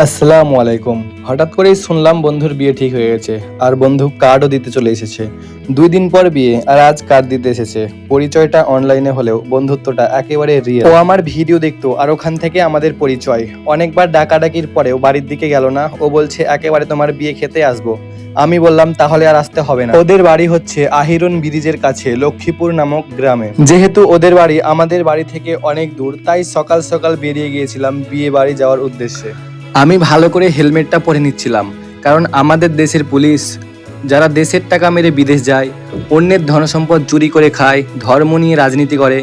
আসসালামু আলাইকুম। হঠাৎ করেই শুনলাম বন্ধুর বিয়ে ঠিক হয়ে গেছে আর বন্ধু কার্ডও দিতে চলে এসেছে। 2 দিন পর বিয়ে আর আজ কার্ড দিতে এসেছে। পরিচয়টা অনলাইনে হলেও বন্ধুত্বটা একেবারে রিয়েল। ও আমার ভিডিও দেখতো আর ওখান থেকে আমাদের পরিচয়। অনেকবার ডাকাডাকির পরেও বাড়ির দিকে গেল না। ও বলছে একেবারে তোমার বিয়ে খেতে আসবো। আমি বললাম তাহলে আর আসতে হবে না। ওদের বাড়ি হচ্ছে আহিরন ব্রিজের কাছে লক্ষ্মীপুর নামক গ্রামে। যেহেতু ওদের বাড়ি আমাদের বাড়ি থেকে অনেক দূর, তাই সকাল সকাল বেরিয়ে গিয়েছিলাম বিয়ে বাড়ি যাওয়ার উদ্দেশ্যে। আমি ভালো করে হেলমেটটা পরে নিচ্ছিলাম, কারণ আমাদের দেশের পুলিশ যারা দেশের টাকা মেরে বিদেশ যায়, অন্যের ধনসম্পদ চুরি করে খায়, ধর্ম নিয়ে রাজনীতি করে,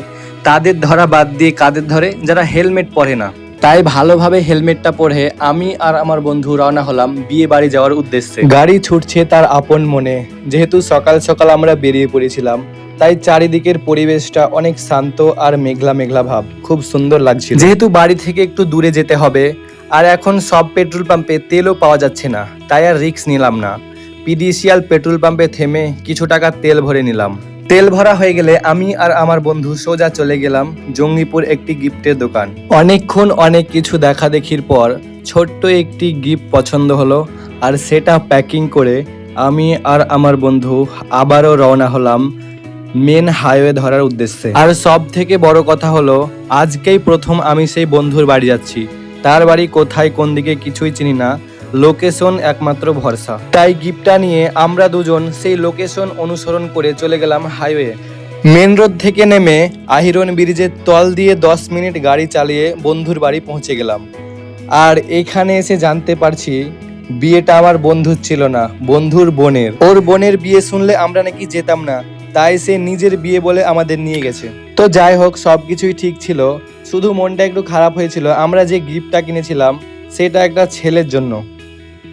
তাদের ধরা বাদ দিয়ে কাদের ধরে? যারা হেলমেট পরে না। তাই ভালোভাবে হেলমেটটা পরে আমি আর আমার বন্ধু রওনা হলাম বিয়ে বাড়ি যাওয়ার উদ্দেশ্যে। গাড়ি ছুটছে তার আপন মনে। যেহেতু সকাল সকাল আমরা বেরিয়ে পড়েছিলাম, তাই চারিদিকের পরিবেশটা অনেক শান্ত আর মেঘলা মেঘলা ভাব, খুব সুন্দর লাগছিল। যেহেতু বাড়ি থেকে একটু দূরে যেতে হবে আর এখন সব পেট্রোল পাম্পে তেলও পাওয়া যাচ্ছে না, তাই আর রিস্ক নিলাম না। পিডিসিএল পেট্রোল পাম্পে থেমে কিছু টাকা তেল ভরে নিলাম। তেল ভরা হয়ে গেলে আমি আর আমার বন্ধু সোজা চলে গেলাম জঙ্গিপুর একটি গিফটের দোকান। অনেকক্ষণ অনেক কিছু দেখা দেখির পর ছোট্ট একটি গিফট পছন্দ হলো আর সেটা প্যাকিং করে আমি আর আমার বন্ধু আবারও রওনা হলাম মেন হাইওয়ে ধরার উদ্দেশ্যে। আর সব থেকে বড় কথা হলো, আজকেই প্রথম আমি সেই বন্ধুর বাড়ি যাচ্ছি। তার বাড়ি কোথায় কোন দিকে কিছুই চিনি না, লোকেশন একমাত্র ভরসা। তাই গিফটটা নিয়ে আমরা দুজন সেই লোকেশন অনুসরণ করে চলে গেলাম হাইওয়ে। মেন রোড থেকে নেমে আহিরন ব্রিজের তল দিয়ে 10 মিনিট গাড়ি চালিয়ে বন্ধুর বাড়ি পৌঁছে গেলাম। আর এখানে এসে জানতে পারছি বিয়েটা আমার বন্ধুর ছিল না, বন্ধুর বোনের। ওর বোনের বিয়ে শুনলে আমরা নাকি যেতাম না, তাই সে নিজের বিয়ে বলে আমাদের নিয়ে গেছে। তো যাই হোক, সবকিছুই ঠিক ছিল, শুধু মনটা একটু খারাপ হয়েছিল আমরা যে গিফটটা কিনেছিলাম সেটা একটা ছেলের জন্য।